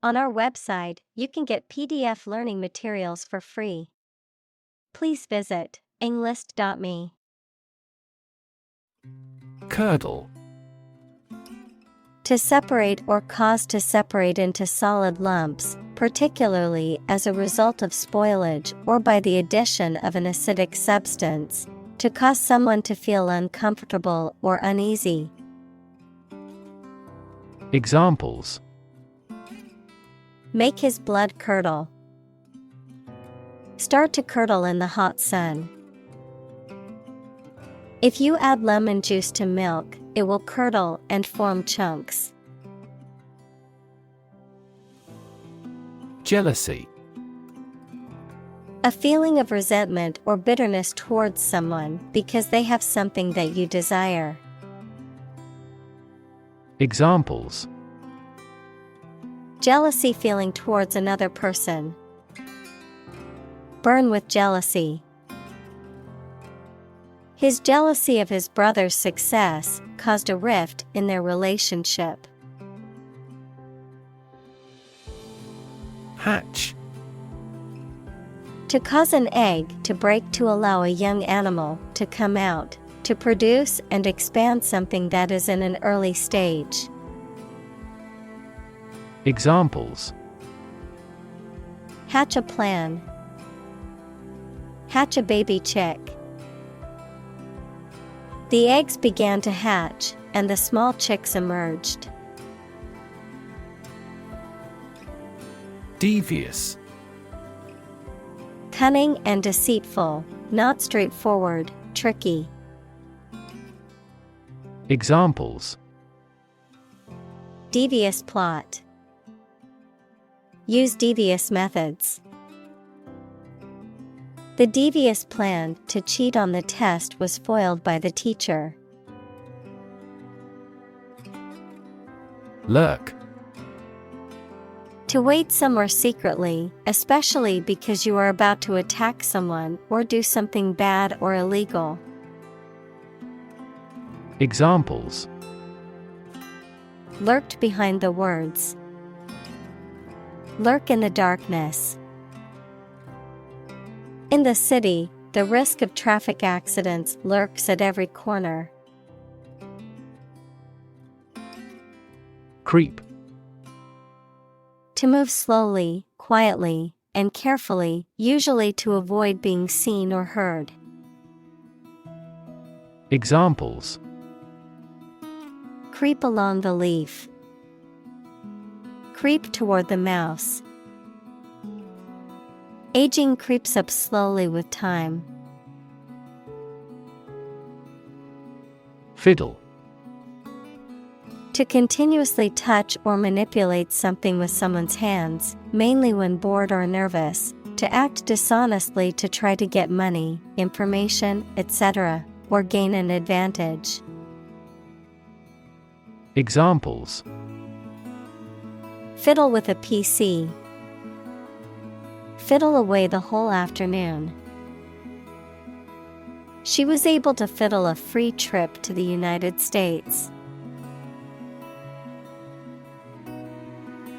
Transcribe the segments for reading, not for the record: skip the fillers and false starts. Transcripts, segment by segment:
On our website, you can get PDF learning materials for free. Please visit englist.me. Curdle. To separate or cause to separate into solid lumps, particularly as a result of spoilage or by the addition of an acidic substance, to cause someone to feel uncomfortable or uneasy. Examples: Make his blood curdle. Start to curdle in the hot sun. If you add lemon juice to milk, it will curdle and form chunks. Jealousy. A feeling of resentment or bitterness towards someone because they have something that you desire. Examples: Jealousy feeling towards another person. Burn with jealousy. His jealousy of his brother's success caused a rift in their relationship. Hatch. To cause an egg to break to allow a young animal to come out, to produce and expand something that is in an early stage. Examples: Hatch a plan. Hatch a baby chick. The eggs began to hatch, and the small chicks emerged. Devious. Cunning and deceitful, not straightforward, tricky. Examples: Devious plot. Use devious methods. The devious plan to cheat on the test was foiled by the teacher. Lurk. To wait somewhere secretly, especially because you are about to attack someone or do something bad or illegal. Examples: Lurked behind the words. Lurk in the darkness. In the city, the risk of traffic accidents lurks at every corner. Creep. To move slowly, quietly, and carefully, usually to avoid being seen or heard. Examples: Creep along the leaf. Creep toward the mouse. Aging creeps up slowly with time. Fiddle. To continuously touch or manipulate something with someone's hands, mainly when bored or nervous, to act dishonestly to try to get money, information, etc., or gain an advantage. Examples: Fiddle with a PC. Fiddle away the whole afternoon. She was able to fiddle a free trip to the United States.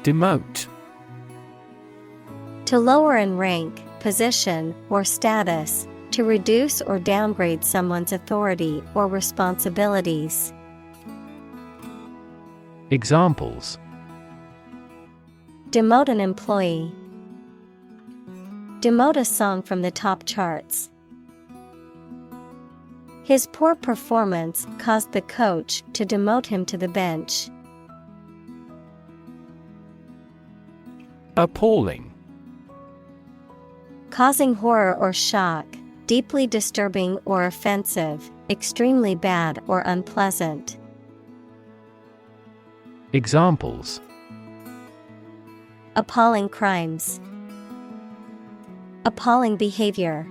Demote. To lower in rank, position, or status, to reduce or downgrade someone's authority or responsibilities. Examples: Demote an employee. Demote a song from the top charts. His poor performance caused the coach to demote him to the bench. Appalling. Causing horror or shock, deeply disturbing or offensive, extremely bad or unpleasant. Examples: Appalling crimes. Appalling behavior.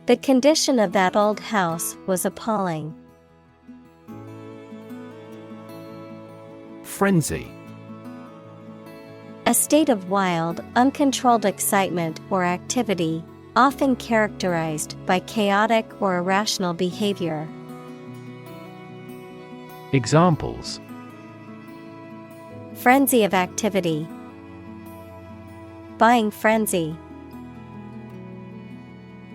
The condition of that old house was appalling. Frenzy. A state of wild, uncontrolled excitement or activity, often characterized by chaotic or irrational behavior. Examples: Frenzy of activity. Buying frenzy.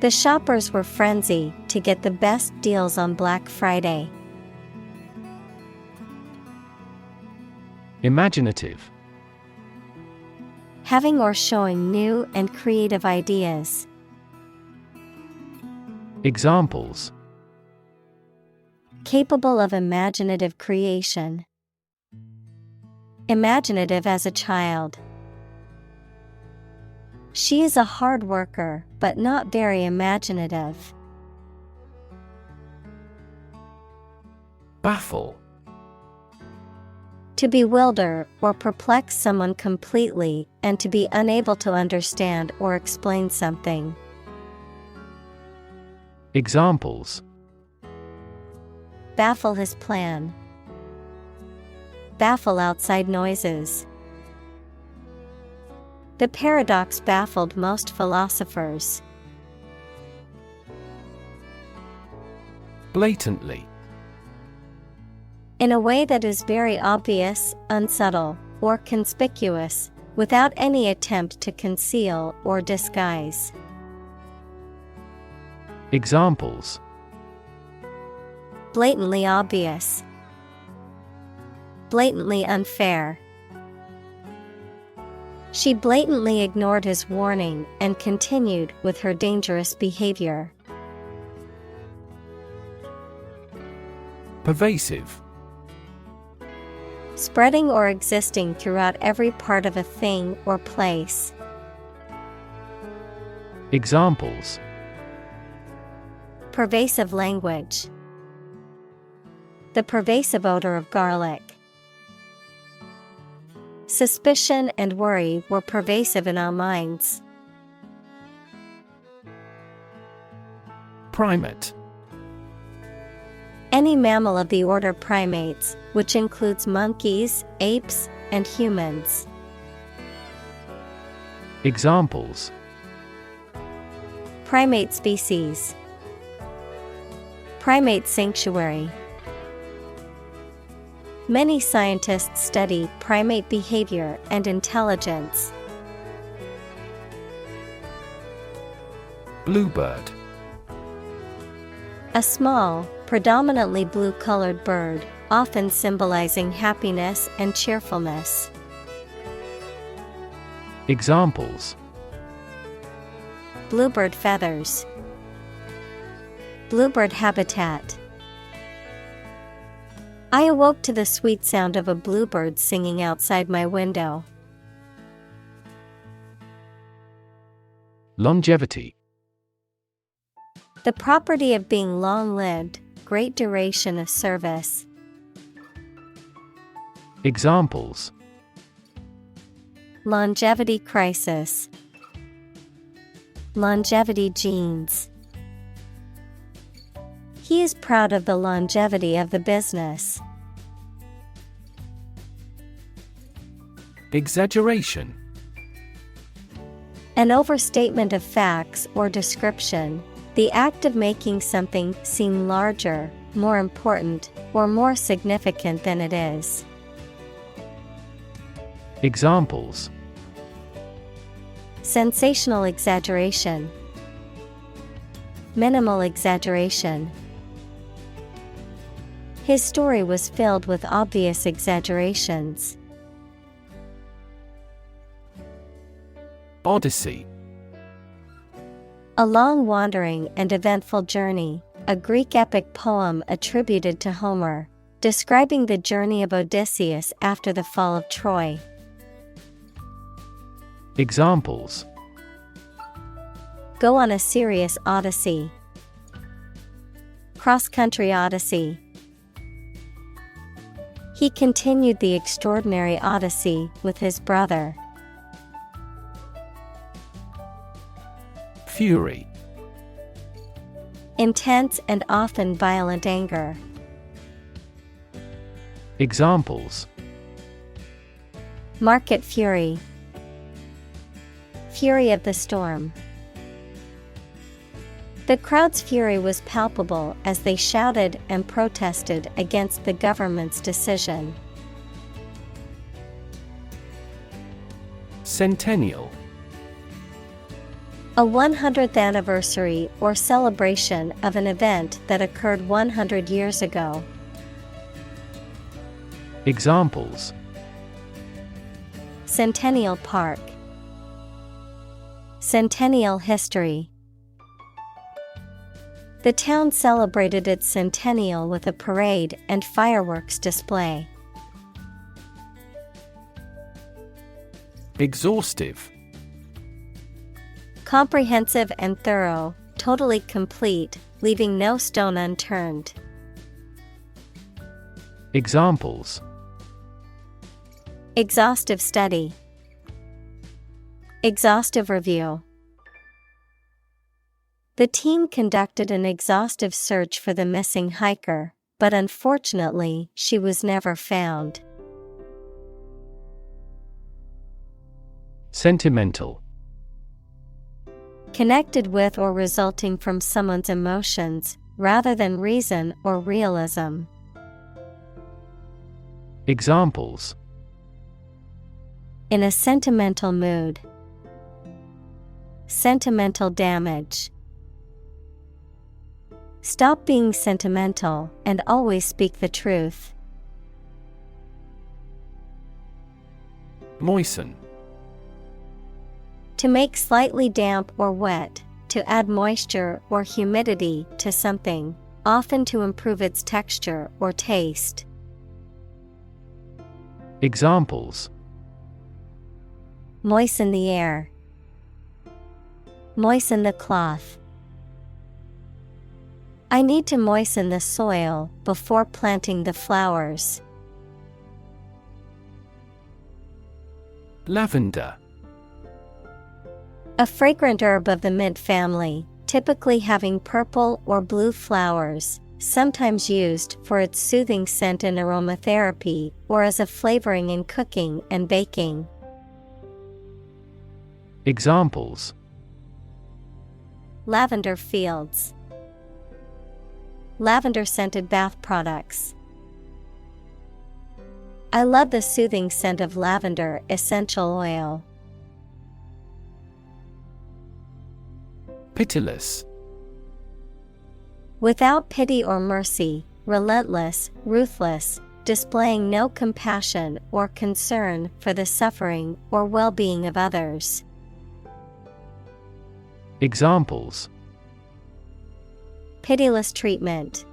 The shoppers were frenzied to get the best deals on Black Friday. Imaginative. Having or showing new and creative ideas. Examples: Capable of imaginative creation. Imaginative as a child. She is a hard worker, but not very imaginative. Baffle. To bewilder or perplex someone completely and to be unable to understand or explain something. Examples: Baffle his plan. Baffle outside noises. The paradox baffled most philosophers. Blatantly. In a way that is very obvious, unsubtle, or conspicuous, without any attempt to conceal or disguise. Examples: Blatantly obvious. Blatantly unfair. She blatantly ignored his warning and continued with her dangerous behavior. Pervasive. Spreading or existing throughout every part of a thing or place. Examples: Pervasive language. The pervasive odor of garlic. Suspicion and worry were pervasive in our minds. Primate. Any mammal of the order primates, which includes monkeys, apes, and humans. Examples: Primate species. Primate sanctuary. Many scientists study primate behavior and intelligence. Bluebird. A small, predominantly blue-colored bird, often symbolizing happiness and cheerfulness. Examples: Bluebird feathers. Bluebird habitat. I awoke to the sweet sound of a bluebird singing outside my window. Longevity. The property of being long-lived, great duration of service. Examples: Longevity crisis. Longevity genes. He is proud of the longevity of the business. Exaggeration. An overstatement of facts or description, the act of making something seem larger, more important, or more significant than it is. Examples: Sensational exaggeration. Minimal exaggeration. His story was filled with obvious exaggerations. Odyssey. A long wandering and eventful journey, a Greek epic poem attributed to Homer, describing the journey of Odysseus after the fall of Troy. Examples: Go on a serious odyssey. Cross-country odyssey. He continued the extraordinary odyssey with his brother. Fury. Intense and often violent anger. Examples: Market fury. Fury of the storm. The crowd's fury was palpable as they shouted and protested against the government's decision. Centennial. A 100th anniversary or celebration of an event that occurred 100 years ago. Examples: Centennial Park. Centennial history. The town celebrated its centennial with a parade and fireworks display. Exhaustive. Comprehensive and thorough, totally complete, leaving no stone unturned. Examples: Exhaustive study. Exhaustive review. The team conducted an exhaustive search for the missing hiker, but unfortunately, she was never found. Sentimental. Connected with or resulting from someone's emotions, rather than reason or realism. Examples: In a sentimental mood. Sentimental damage. Stop being sentimental and always speak the truth. Moisten. To make slightly damp or wet, to add moisture or humidity to something, often to improve its texture or taste. Examples: Moisten the air. Moisten the cloth. I need to moisten the soil before planting the flowers. Lavender. A fragrant herb of the mint family, typically having purple or blue flowers, sometimes used for its soothing scent in aromatherapy or as a flavoring in cooking and baking. Examples: Lavender fields. Lavender-scented bath products. I love the soothing scent of lavender essential oil. Pitiless. Without pity or mercy, relentless, ruthless, displaying no compassion or concern for the suffering or well-being of others. Examples: Pitiless treatment.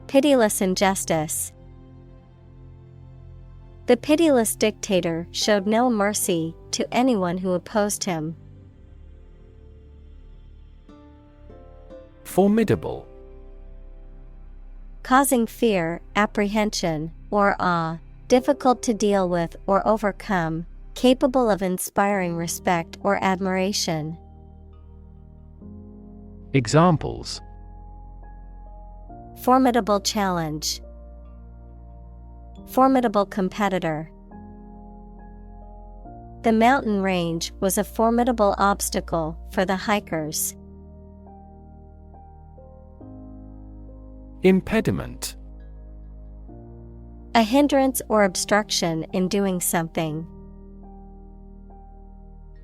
Pitiless injustice. The pitiless dictator showed no mercy to anyone who opposed him. Formidable. Causing fear, apprehension, or awe, difficult to deal with or overcome, capable of inspiring respect or admiration. Examples: Formidable challenge. Formidable competitor. The mountain range was a formidable obstacle for the hikers. Impediment. A hindrance or obstruction in doing something.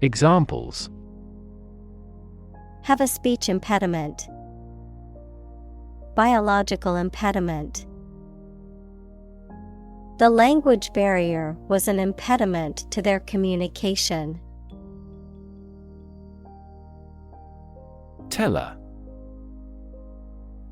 Examples: Have a speech impediment. Biological impediment. The language barrier was an impediment to their communication. Teller.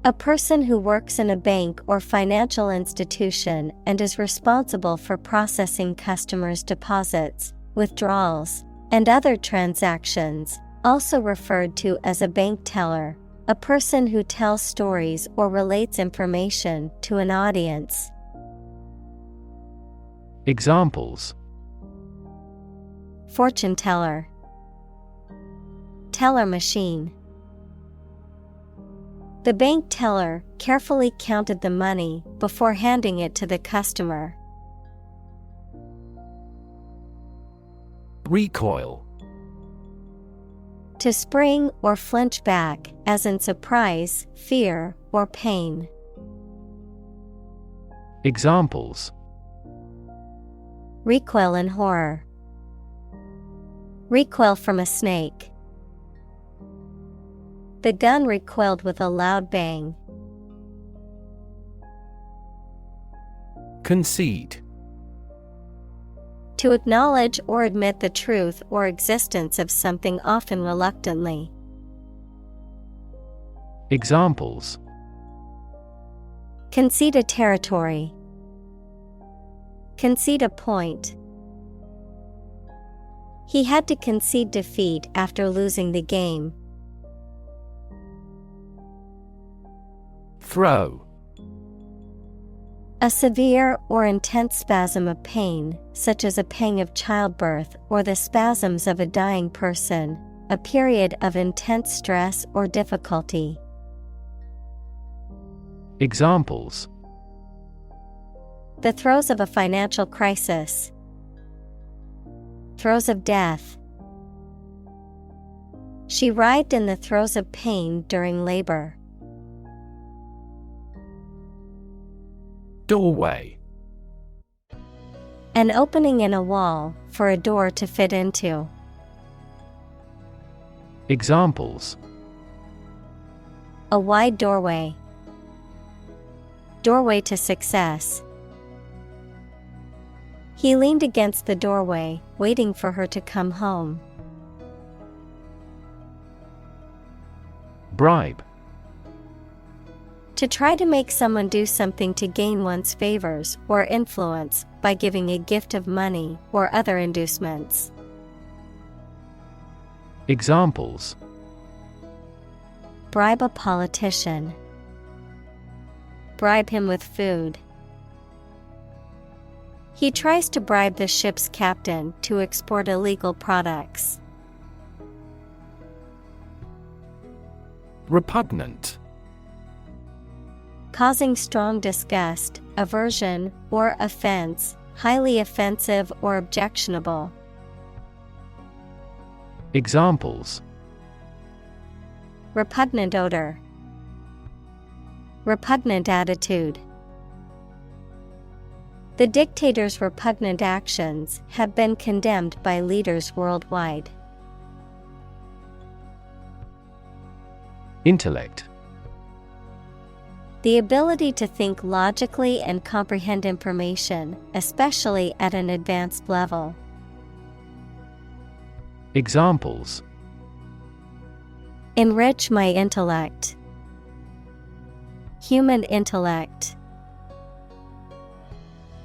A person who works in a bank or financial institution and is responsible for processing customers' deposits, withdrawals, and other transactions, also referred to as a bank teller, a person who tells stories or relates information to an audience. Examples: Fortune teller. Teller machine. The bank teller carefully counted the money before handing it to the customer. Recoil. To spring or flinch back, as in surprise, fear, or pain. Examples: Recoil in horror. Recoil from a snake. The gun recoiled with a loud bang. Concede. To acknowledge or admit the truth or existence of something, often reluctantly. Examples: Concede a territory. Concede a point. He had to concede defeat after losing the game. Throw. A severe or intense spasm of pain, such as a pang of childbirth or the spasms of a dying person, a period of intense stress or difficulty. Examples: The throes of a financial crisis. Throes of death. She writhed in the throes of pain during labor. Doorway. An opening in a wall for a door to fit into. Examples: A wide doorway. Doorway to success. He leaned against the doorway, waiting for her to come home. Bribe. To try to make someone do something to gain one's favors or influence by giving a gift of money or other inducements. Examples: Bribe a politician. Bribe him with food. He tries to bribe the ship's captain to export illegal products. Repugnant. Causing strong disgust, aversion, or offense, highly offensive or objectionable. Examples: Repugnant odor. Repugnant attitude. The dictator's repugnant actions have been condemned by leaders worldwide. Intellect. The ability to think logically and comprehend information, especially at an advanced level. Examples: Enrich my intellect. Human intellect.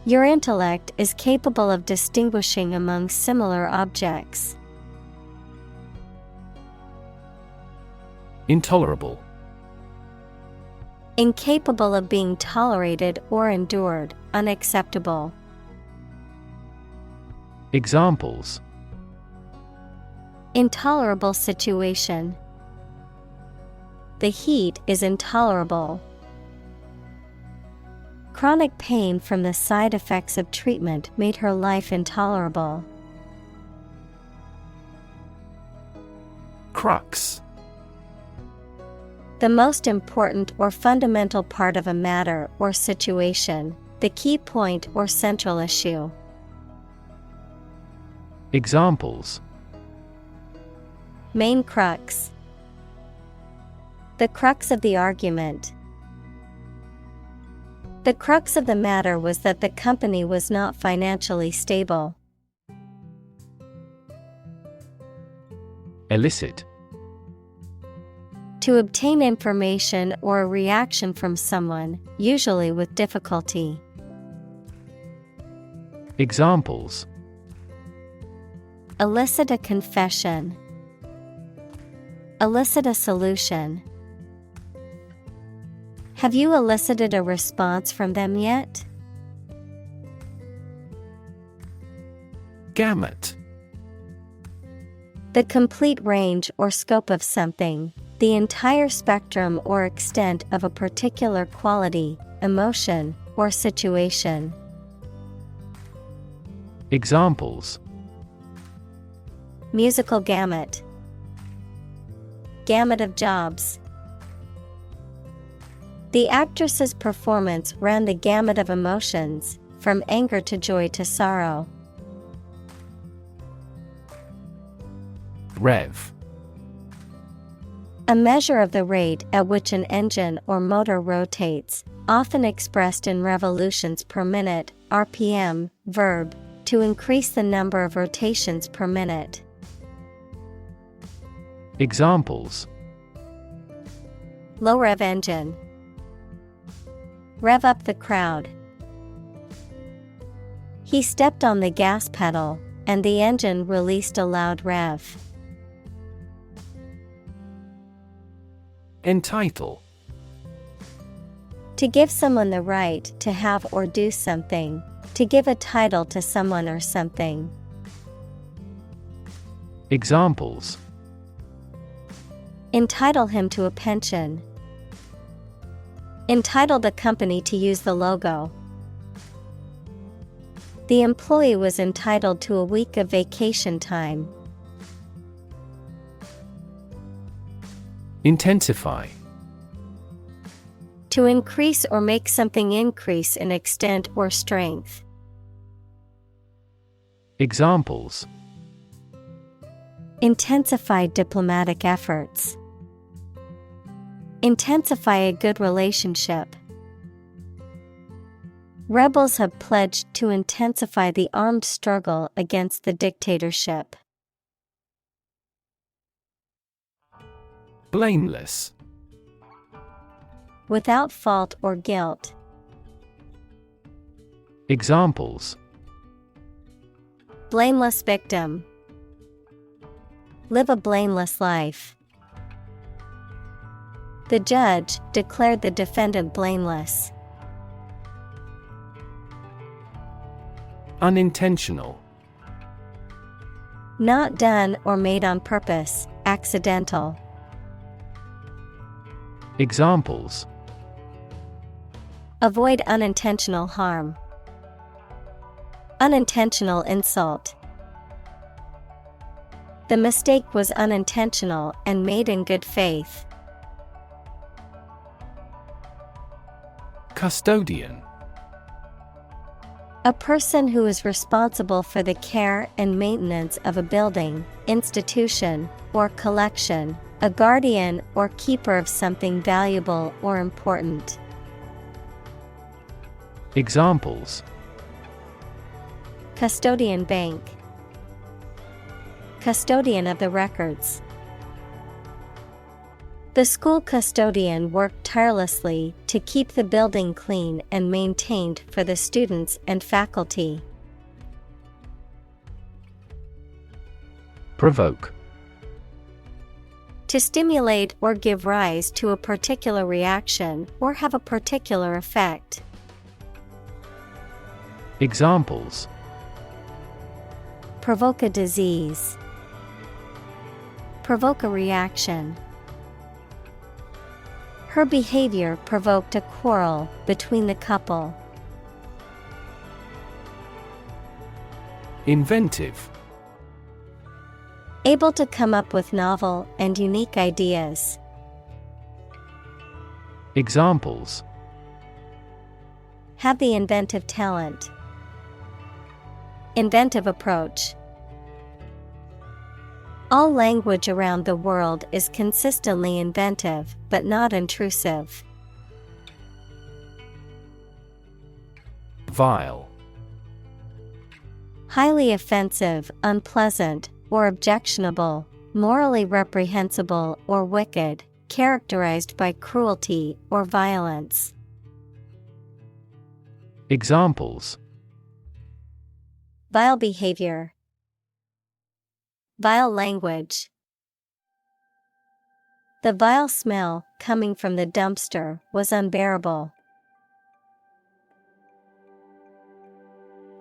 Your intellect is capable of distinguishing among similar objects. Intolerable. Incapable of being tolerated or endured, unacceptable. Examples: Intolerable situation. The heat is intolerable. Chronic pain from the side effects of treatment made her life intolerable. Crux. The most important or fundamental part of a matter or situation, the key point or central issue. Examples: Main crux. The crux of the argument. The crux of the matter was that the company was not financially stable. Elicit. To obtain information or a reaction from someone, usually with difficulty. Examples: Elicit a confession. Elicit a solution. Have you elicited a response from them yet? Gamut. The complete range or scope of something, the entire spectrum or extent of a particular quality, emotion, or situation. Examples: Musical gamut. Gamut of jobs. The actress's performance ran the gamut of emotions, from anger to joy to sorrow. Rev. A measure of the rate at which an engine or motor rotates, often expressed in revolutions per minute, RPM. Verb, to increase the number of rotations per minute. Examples: Low-rev engine. Rev up the crowd. He stepped on the gas pedal, and the engine released a loud rev. Entitle. To give someone the right to have or do something, to give a title to someone or something. Examples: Entitle him to a pension. Entitle the company to use the logo. The employee was entitled to a week of vacation time. Intensify. To increase or make something increase in extent or strength. Examples: Intensify diplomatic efforts. Intensify a good relationship. Rebels have pledged to intensify the armed struggle against the dictatorship. Blameless. Without fault or guilt. Examples: Blameless victim. Live a blameless life. The judge declared the defendant blameless. Unintentional. Not done or made on purpose, accidental. Examples: Avoid unintentional harm. Unintentional insult. The mistake was unintentional and made in good faith. Custodian. A person who is responsible for the care and maintenance of a building, institution, or collection, a guardian or keeper of something valuable or important. Examples: Custodian bank. Custodian of the records. The school custodian worked tirelessly to keep the building clean and maintained for the students and faculty. Provoke. To stimulate or give rise to a particular reaction or have a particular effect. Examples: Provoke a disease. Provoke a reaction. Her behavior provoked a quarrel between the couple. Inventive. Able to come up with novel and unique ideas. Examples: Have the inventive talent. Inventive approach. All language around the world is consistently inventive, but not intrusive. Vile. Highly offensive, unpleasant, or objectionable, morally reprehensible or wicked, characterized by cruelty or violence. Examples: Vile behavior. Vile language. The vile smell coming from the dumpster was unbearable.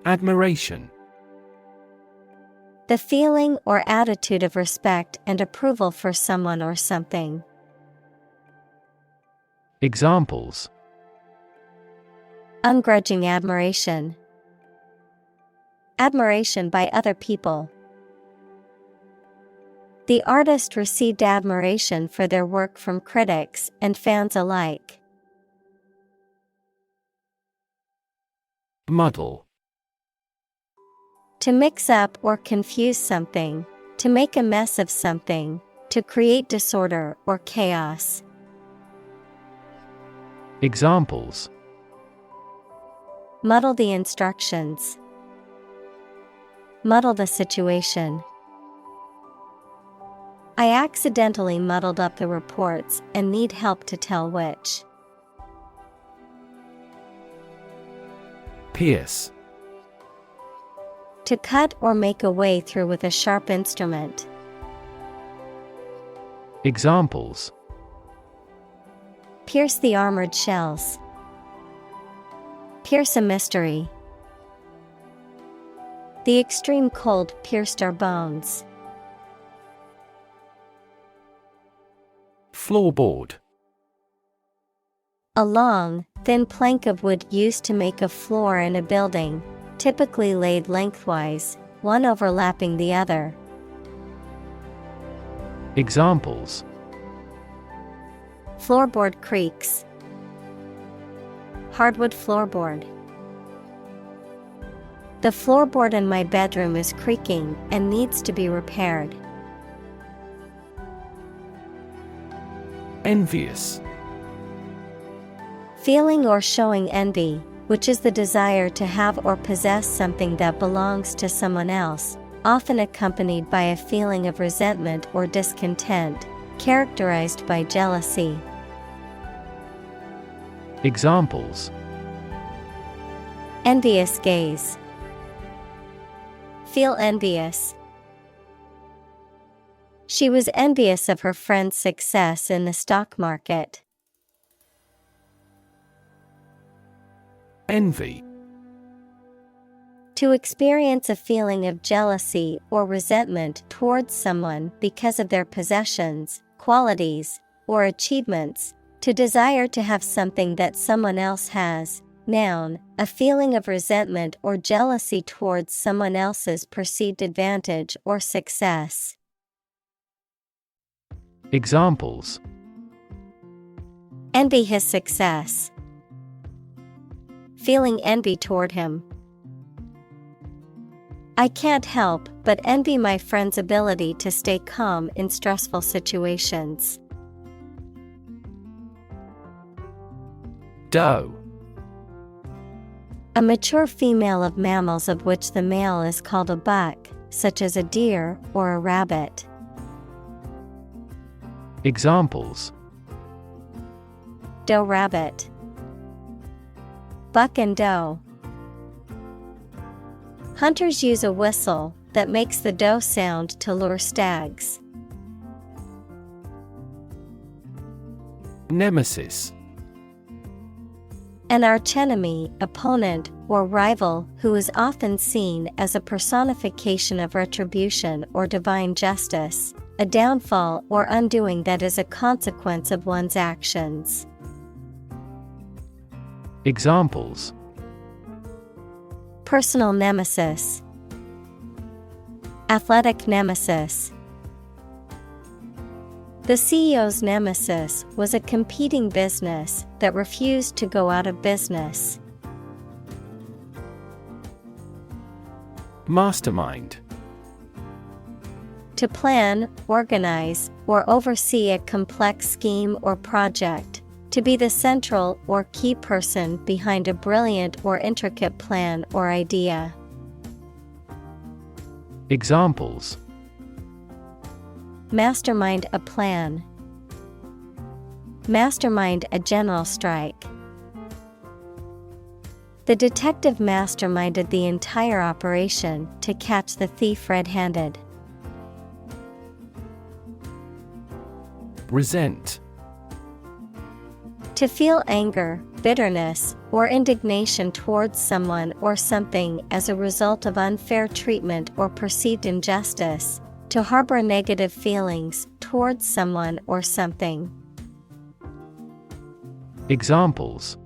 Admiration. The feeling or attitude of respect and approval for someone or something. Examples: Ungrudging admiration. Admiration by other people. The artist received admiration for their work from critics and fans alike. Muddle. To mix up or confuse something, To make a mess of something, to create disorder or chaos. Examples: Muddle the instructions. Muddle the situation. I accidentally muddled up the reports and need help to tell which. Pierce. To cut or make a way through with a sharp instrument. Examples: Pierce the armored shells. Pierce a mystery. The extreme cold pierced our bones. Floorboard. A long, thin plank of wood used to make a floor in a building, typically laid lengthwise, one overlapping the other. Examples: Floorboard creaks. Hardwood floorboard. The floorboard in my bedroom is creaking and needs to be repaired. Envious. Feeling or showing envy, which is the desire to have or possess something that belongs to someone else, often accompanied by a feeling of resentment or discontent, characterized by jealousy. Examples: Envious gaze. Feel envious. She was envious of her friend's success in the stock market. Envy. To experience a feeling of jealousy or resentment towards someone because of their possessions, qualities, or achievements. To desire to have something that someone else has. Noun, a feeling of resentment or jealousy towards someone else's perceived advantage or success. Examples: Envy his success. Feeling envy toward him. I can't help but envy my friend's ability to stay calm in stressful situations. Doe. A mature female of mammals of which the male is called a buck, such as a deer or a rabbit. Examples: Doe rabbit. Buck and doe. Hunters use a whistle that makes the doe sound to lure stags. Nemesis. An archenemy, opponent, or rival who is often seen as a personification of retribution or divine justice, a downfall or undoing that is a consequence of one's actions. Examples: Personal nemesis. Athletic nemesis. The CEO's nemesis was a competing business that refused to go out of business. Mastermind. To plan, organize, or oversee a complex scheme or project. To be the central or key person behind a brilliant or intricate plan or idea. Examples: Mastermind a plan. Mastermind a general strike. The detective masterminded the entire operation to catch the thief red-handed. Resent. To feel anger, bitterness, or indignation towards someone or something as a result of unfair treatment or perceived injustice. To harbor negative feelings towards someone or something. Examples: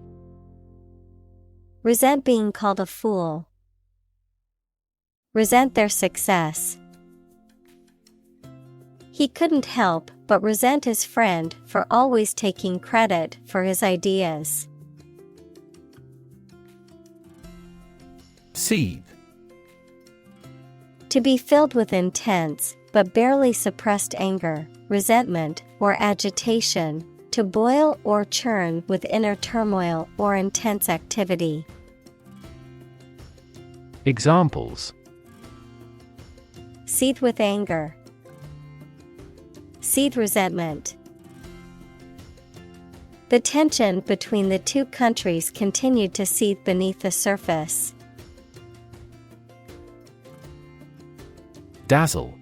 Resent being called a fool. Resent their success. He couldn't help but resent his friend for always taking credit for his ideas. Seethe. To be filled with intense, but barely suppressed anger, resentment, or agitation. To boil or churn with inner turmoil or intense activity. Examples: Seethe with anger. Seethe resentment. The tension between the two countries continued to seethe beneath the surface. Dazzle.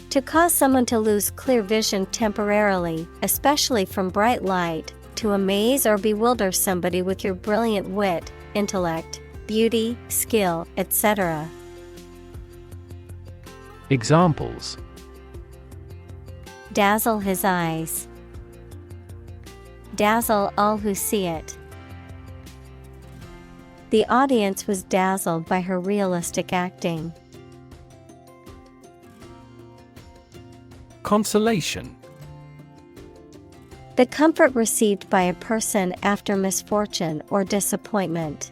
To cause someone to lose clear vision temporarily, especially from bright light, to amaze or bewilder somebody with your brilliant wit, intellect, beauty, skill, etc. Examples: Dazzle his eyes. Dazzle all who see it. The audience was dazzled by her realistic acting. Consolation. The comfort received by a person after misfortune or disappointment.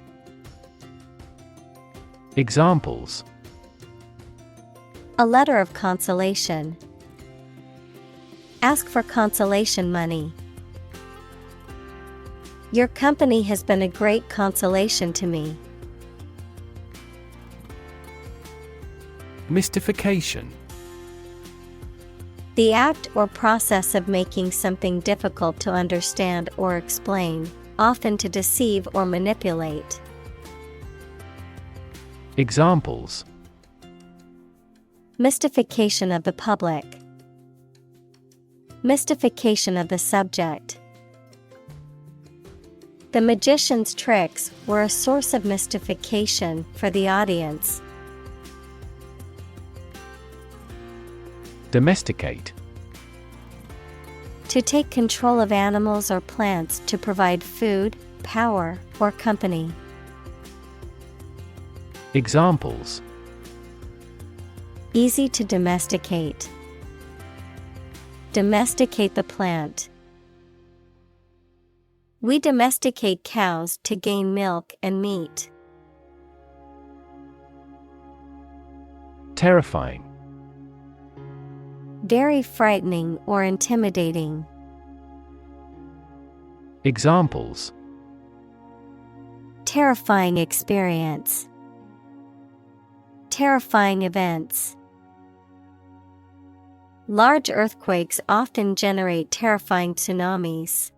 Examples: A letter of consolation. Ask for consolation money. Your company has been a great consolation to me. Mystification. The act or process of making something difficult to understand or explain, often to deceive or manipulate. Examples: Mystification of the public. Mystification of the subject. The magician's tricks were a source of mystification for the audience. Domesticate. To take control of animals or plants to provide food, power, or company. Examples: Easy to domesticate. Domesticate the plant. We domesticate cows to gain milk and meat. Terrifying. Very frightening or intimidating. Examples: Terrifying experience. Terrifying events. Large earthquakes often generate terrifying tsunamis.